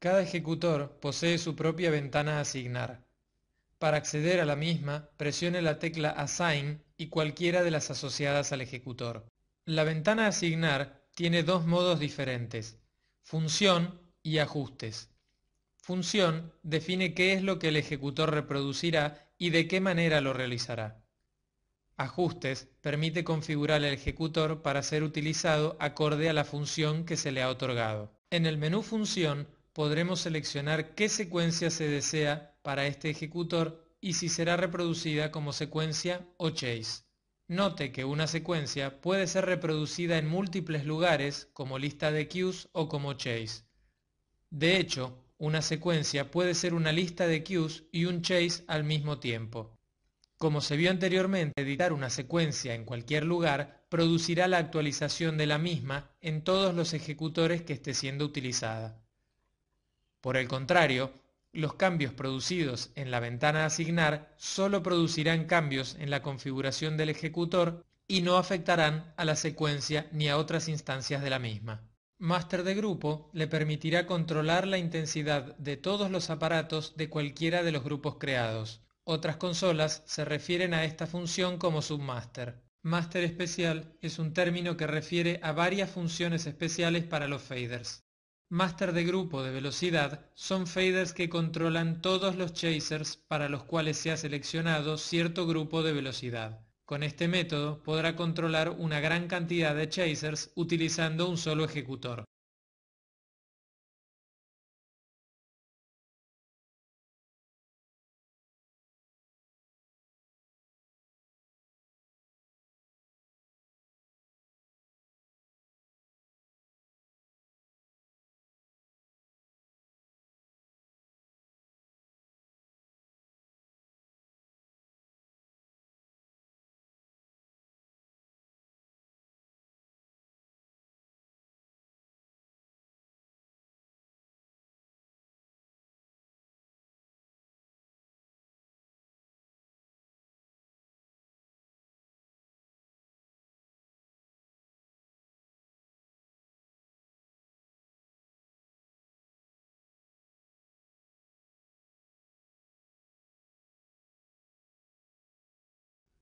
Cada ejecutor posee su propia ventana a asignar. Para acceder a la misma, presione la tecla Assign y cualquiera de las asociadas al ejecutor. La ventana a asignar tiene dos modos diferentes: función y ajustes. Función define qué es lo que el ejecutor reproducirá y de qué manera lo realizará. Ajustes permite configurar el ejecutor para ser utilizado acorde a la función que se le ha otorgado. En el menú Función podremos seleccionar qué secuencia se desea para este ejecutor y si será reproducida como secuencia o chase. Note que una secuencia puede ser reproducida en múltiples lugares como lista de queues o como chase. De hecho, una secuencia puede ser una lista de queues y un chase al mismo tiempo. Como se vio anteriormente, editar una secuencia en cualquier lugar producirá la actualización de la misma en todos los ejecutores que esté siendo utilizada. Por el contrario, los cambios producidos en la ventana asignar solo producirán cambios en la configuración del ejecutor y no afectarán a la secuencia ni a otras instancias de la misma. Master de grupo le permitirá controlar la intensidad de todos los aparatos de cualquiera de los grupos creados. Otras consolas se refieren a esta función como submaster. Master especial es un término que refiere a varias funciones especiales para los faders. Master de grupo de velocidad son faders que controlan todos los chasers para los cuales se ha seleccionado cierto grupo de velocidad. Con este método podrá controlar una gran cantidad de chasers utilizando un solo ejecutor.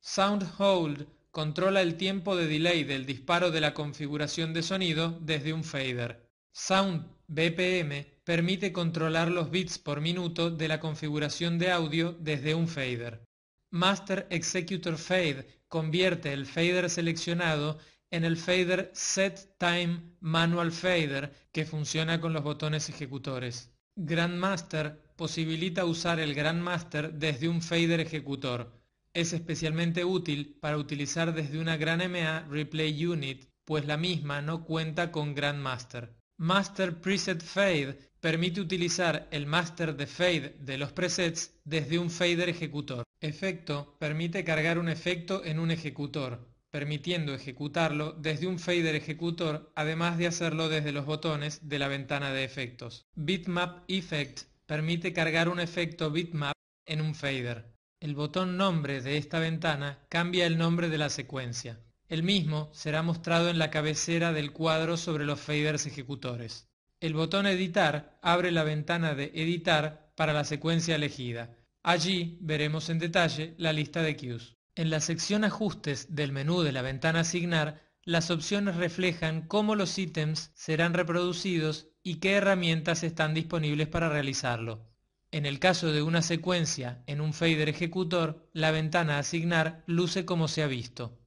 Sound Hold controla el tiempo de delay del disparo de la configuración de sonido desde un fader. Sound BPM permite controlar los bits por minuto de la configuración de audio desde un fader. Master Executor Fade convierte el fader seleccionado en el fader Set Time Manual Fader que funciona con los botones ejecutores. Grandmaster posibilita usar el Grandmaster desde un fader ejecutor. Es especialmente útil para utilizar desde una GrandMA Replay Unit, pues la misma no cuenta con Grandmaster. Master Preset Fade permite utilizar el master de fade de los presets desde un fader ejecutor. Efecto permite cargar un efecto en un ejecutor, permitiendo ejecutarlo desde un fader ejecutor, además de hacerlo desde los botones de la ventana de efectos. Bitmap Effect permite cargar un efecto bitmap en un fader. El botón nombre de esta ventana cambia el nombre de la secuencia. El mismo será mostrado en la cabecera del cuadro sobre los faders ejecutores. El botón editar abre la ventana de editar para la secuencia elegida. Allí veremos en detalle la lista de queues. En la sección ajustes del menú de la ventana asignar, las opciones reflejan cómo los ítems serán reproducidos y qué herramientas están disponibles para realizarlo. En el caso de una secuencia en un fader ejecutor, la ventana asignar luce como se ha visto.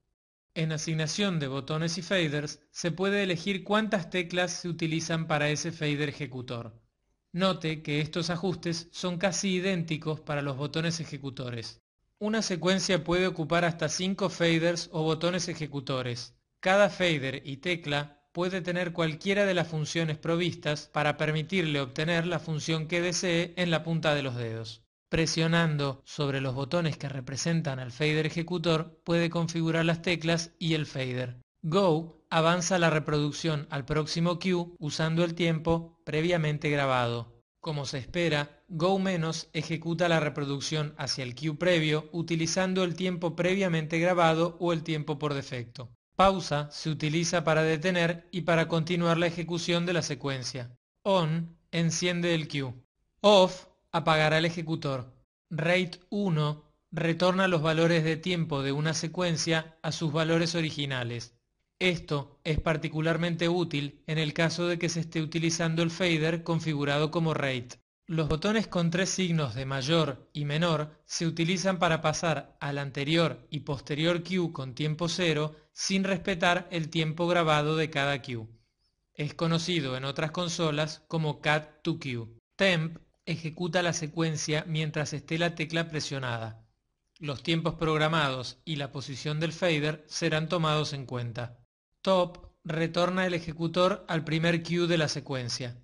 En asignación de botones y faders se puede elegir cuántas teclas se utilizan para ese fader ejecutor. Note que estos ajustes son casi idénticos para los botones ejecutores. Una secuencia puede ocupar hasta 5 faders o botones ejecutores. Cada fader y tecla puede tener cualquiera de las funciones provistas para permitirle obtener la función que desee en la punta de los dedos. Presionando sobre los botones que representan al fader ejecutor puede configurar las teclas y el fader. Go avanza la reproducción al próximo cue usando el tiempo previamente grabado. Como se espera, Go- ejecuta la reproducción hacia el cue previo utilizando el tiempo previamente grabado o el tiempo por defecto. Pausa se utiliza para detener y para continuar la ejecución de la secuencia. On enciende el queue. Off apagará el ejecutor. Rate 1 retorna los valores de tiempo de una secuencia a sus valores originales. Esto es particularmente útil en el caso de que se esté utilizando el fader configurado como rate. Los botones con 3 signos de mayor y menor se utilizan para pasar al anterior y posterior queue con tiempo 0 sin respetar el tiempo grabado de cada queue. Es conocido en otras consolas como cut to queue. Temp ejecuta la secuencia mientras esté la tecla presionada. Los tiempos programados y la posición del fader serán tomados en cuenta. Top retorna el ejecutor al primer queue de la secuencia.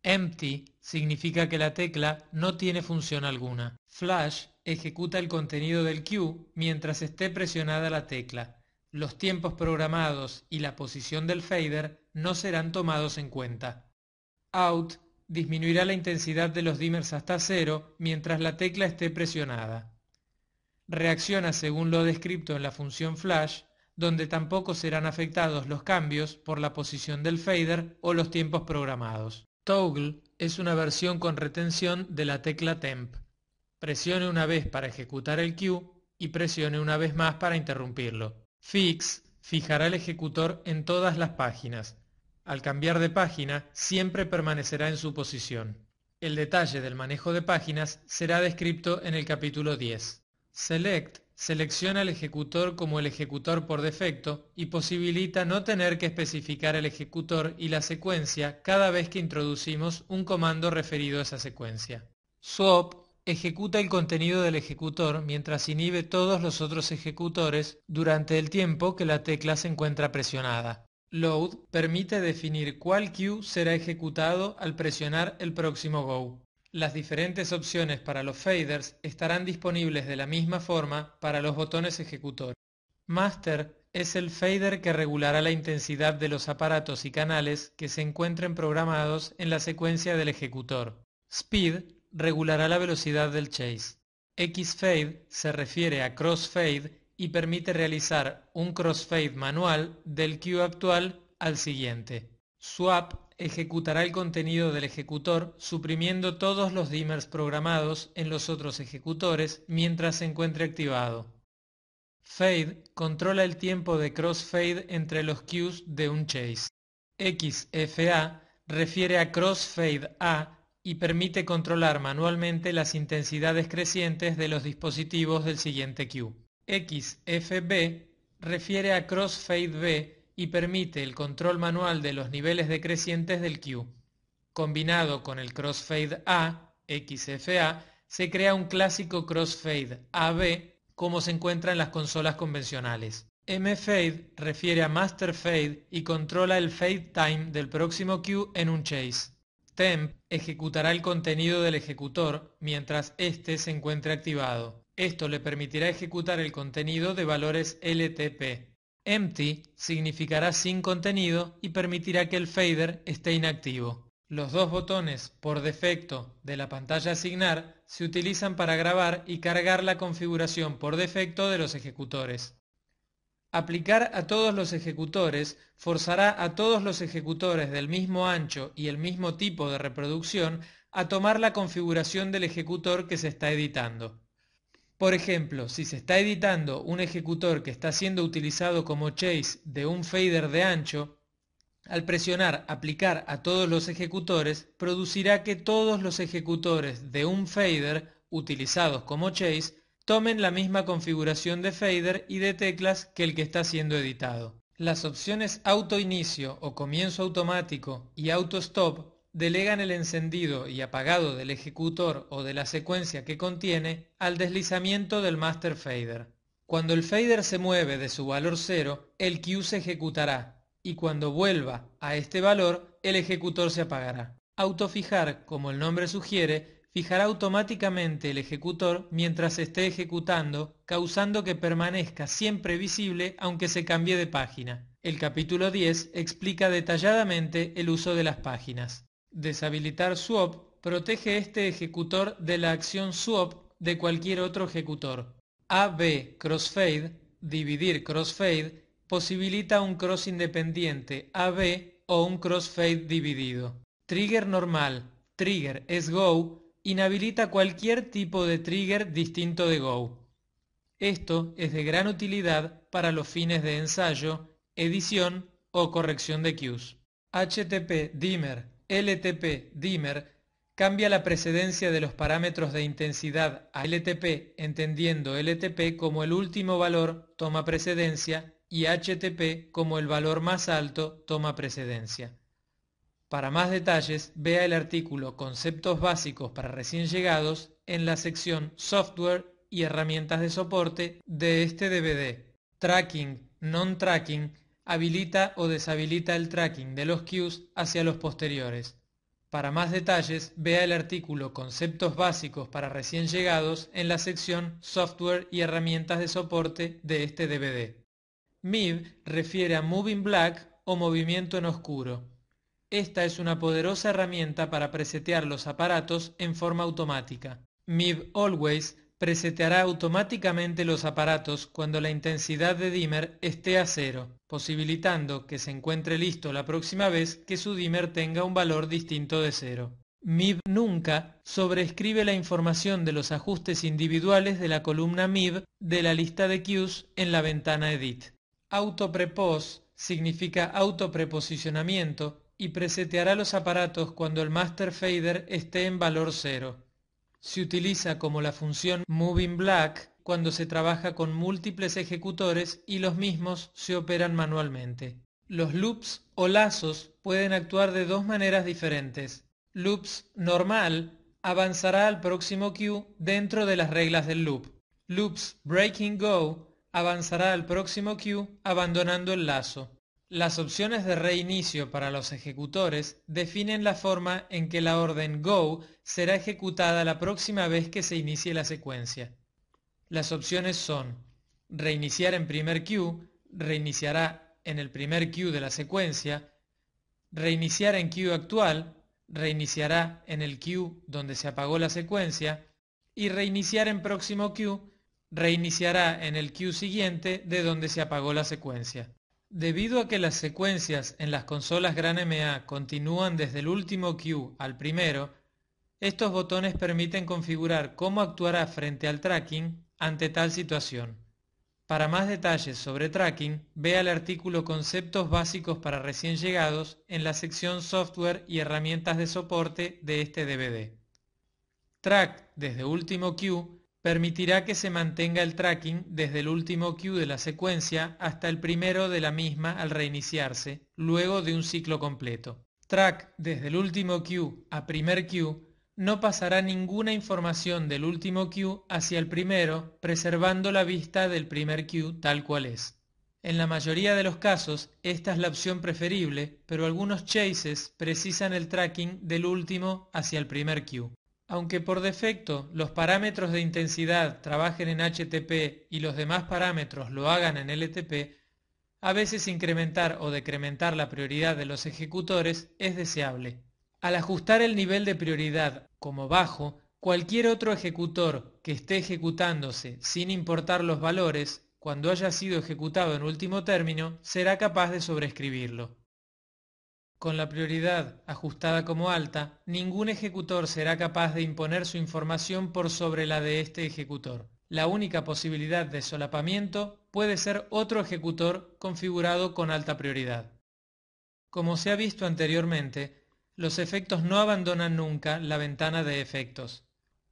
Empty significa que la tecla no tiene función alguna. Flash ejecuta el contenido del queue mientras esté presionada la tecla. Los tiempos programados y la posición del fader no serán tomados en cuenta. Out disminuirá la intensidad de los dimmers hasta 0 mientras la tecla esté presionada. Reacciona según lo descrito en la función flash, donde tampoco serán afectados los cambios por la posición del fader o los tiempos programados. Toggle es una versión con retención de la tecla temp. Presione una vez para ejecutar el queue y presione una vez más para interrumpirlo. Fix fijará el ejecutor en todas las páginas. Al cambiar de página, siempre permanecerá en su posición. El detalle del manejo de páginas será descrito en el capítulo 10. Select selecciona el ejecutor como el ejecutor por defecto y posibilita no tener que especificar el ejecutor y la secuencia cada vez que introducimos un comando referido a esa secuencia. Swap ejecuta el contenido del ejecutor mientras inhibe todos los otros ejecutores durante el tiempo que la tecla se encuentra presionada. Load permite definir cuál queue será ejecutado al presionar el próximo go. Las diferentes opciones para los faders estarán disponibles de la misma forma para los botones ejecutor. Master es el fader que regulará la intensidad de los aparatos y canales que se encuentren programados en la secuencia del ejecutor. Speed regulará la velocidad del chase. Xfade se refiere a crossfade y permite realizar un crossfade manual del queue actual al siguiente. Swap ejecutará el contenido del ejecutor suprimiendo todos los dimmers programados en los otros ejecutores mientras se encuentre activado. Fade controla el tiempo de crossfade entre los queues de un chase. XFA refiere a crossfade A y permite controlar manualmente las intensidades crecientes de los dispositivos del siguiente queue. XFB refiere a crossfade B y permite el control manual de los niveles decrecientes del queue. Combinado con el crossfade A, XFA, se crea un clásico crossfade AB como se encuentra en las consolas convencionales. Mfade refiere a master fade y controla el fade time del próximo queue en un chase. Temp ejecutará el contenido del ejecutor mientras éste se encuentre activado. Esto le permitirá ejecutar el contenido de valores LTP. Empty significará sin contenido y permitirá que el fader esté inactivo. Los dos botones por defecto de la pantalla asignar se utilizan para grabar y cargar la configuración por defecto de los ejecutores. Aplicar a todos los ejecutores forzará a todos los ejecutores del mismo ancho y el mismo tipo de reproducción a tomar la configuración del ejecutor que se está editando. Por ejemplo, si se está editando un ejecutor que está siendo utilizado como chase de un fader de ancho, al presionar aplicar a todos los ejecutores, producirá que todos los ejecutores de un fader utilizados como chase tomen la misma configuración de fader y de teclas que el que está siendo editado. Las opciones auto inicio o comienzo automático y auto stop delegan el encendido y apagado del ejecutor o de la secuencia que contiene al deslizamiento del master fader. Cuando el fader se mueve de su valor 0, el queue se ejecutará y cuando vuelva a este valor, el ejecutor se apagará. Autofijar, como el nombre sugiere, fijará automáticamente el ejecutor mientras se esté ejecutando, causando que permanezca siempre visible aunque se cambie de página. El capítulo 10 explica detalladamente el uso de las páginas. Deshabilitar swap protege este ejecutor de la acción swap de cualquier otro ejecutor. AB crossfade, dividir crossfade, posibilita un cross independiente AB o un crossfade dividido. Trigger normal, trigger es go, inhabilita cualquier tipo de trigger distinto de go. Esto es de gran utilidad para los fines de ensayo, edición o corrección de queues. HTTP dimmer, LTP dimmer cambia la precedencia de los parámetros de intensidad a LTP, entendiendo LTP como el último valor toma precedencia y HTP como el valor más alto toma precedencia. Para más detalles, vea el artículo Conceptos básicos para recién llegados en la sección Software y herramientas de soporte de este DVD. Tracking, non-tracking, habilita o deshabilita el tracking de los queues hacia los posteriores. Para más detalles, vea el artículo Conceptos básicos para recién llegados en la sección Software y herramientas de soporte de este DVD. MIB refiere a Moving Black o movimiento en oscuro. Esta es una poderosa herramienta para presetear los aparatos en forma automática. MIB Always preseteará automáticamente los aparatos cuando la intensidad de dimmer esté a 0, posibilitando que se encuentre listo la próxima vez que su dimmer tenga un valor distinto de 0. MIB nunca sobreescribe la información de los ajustes individuales de la columna MIB de la lista de queues en la ventana Edit. Autoprepose significa autopreposicionamiento y preseteará los aparatos cuando el master fader esté en valor 0. Se utiliza como la función Moving Black cuando se trabaja con múltiples ejecutores y los mismos se operan manualmente. Los loops o lazos pueden actuar de dos maneras diferentes. Loops normal avanzará al próximo queue dentro de las reglas del loop. Loops Breaking Go avanzará al próximo queue abandonando el lazo. Las opciones de reinicio para los ejecutores definen la forma en que la orden Go será ejecutada la próxima vez que se inicie la secuencia. Las opciones son reiniciar en primer queue, reiniciará en el primer queue de la secuencia, reiniciar en queue actual, reiniciará en el queue donde se apagó la secuencia, y reiniciar en próximo queue, reiniciará en el queue siguiente de donde se apagó la secuencia. Debido a que las secuencias en las consolas GranMA continúan desde el último queue al primero, estos botones permiten configurar cómo actuará frente al tracking ante tal situación. Para más detalles sobre tracking, vea el artículo Conceptos básicos para recién llegados en la sección Software y herramientas de soporte de este DVD. Track desde último queue permitirá que se mantenga el tracking desde el último queue de la secuencia hasta el primero de la misma al reiniciarse, luego de un ciclo completo. Track desde el último queue a primer queue no pasará ninguna información del último queue hacia el primero, preservando la vista del primer queue tal cual es. En la mayoría de los casos, esta es la opción preferible, pero algunos chases precisan el tracking del último hacia el primer queue. Aunque por defecto los parámetros de intensidad trabajen en HTTP y los demás parámetros lo hagan en LTP, a veces incrementar o decrementar la prioridad de los ejecutores es deseable. Al ajustar el nivel de prioridad como bajo, cualquier otro ejecutor que esté ejecutándose sin importar los valores, cuando haya sido ejecutado en último término, será capaz de sobreescribirlo. Con la prioridad ajustada como alta, ningún ejecutor será capaz de imponer su información por sobre la de este ejecutor. La única posibilidad de solapamiento puede ser otro ejecutor configurado con alta prioridad. Como se ha visto anteriormente, los efectos no abandonan nunca la ventana de efectos.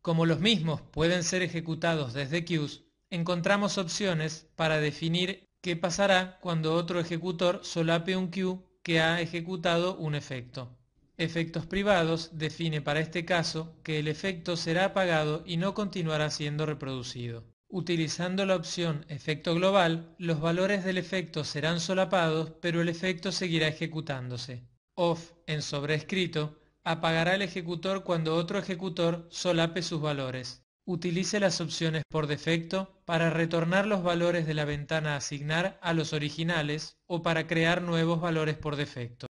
Como los mismos pueden ser ejecutados desde queues, encontramos opciones para definir qué pasará cuando otro ejecutor solape un queue que ha ejecutado un efecto. Efectos privados define para este caso que el efecto será apagado y no continuará siendo reproducido. Utilizando la opción Efecto global, los valores del efecto serán solapados, pero el efecto seguirá ejecutándose. Off en sobrescrito apagará el ejecutor cuando otro ejecutor solape sus valores. Utilice las opciones por defecto para retornar los valores de la ventana Asignar a los originales o para crear nuevos valores por defecto.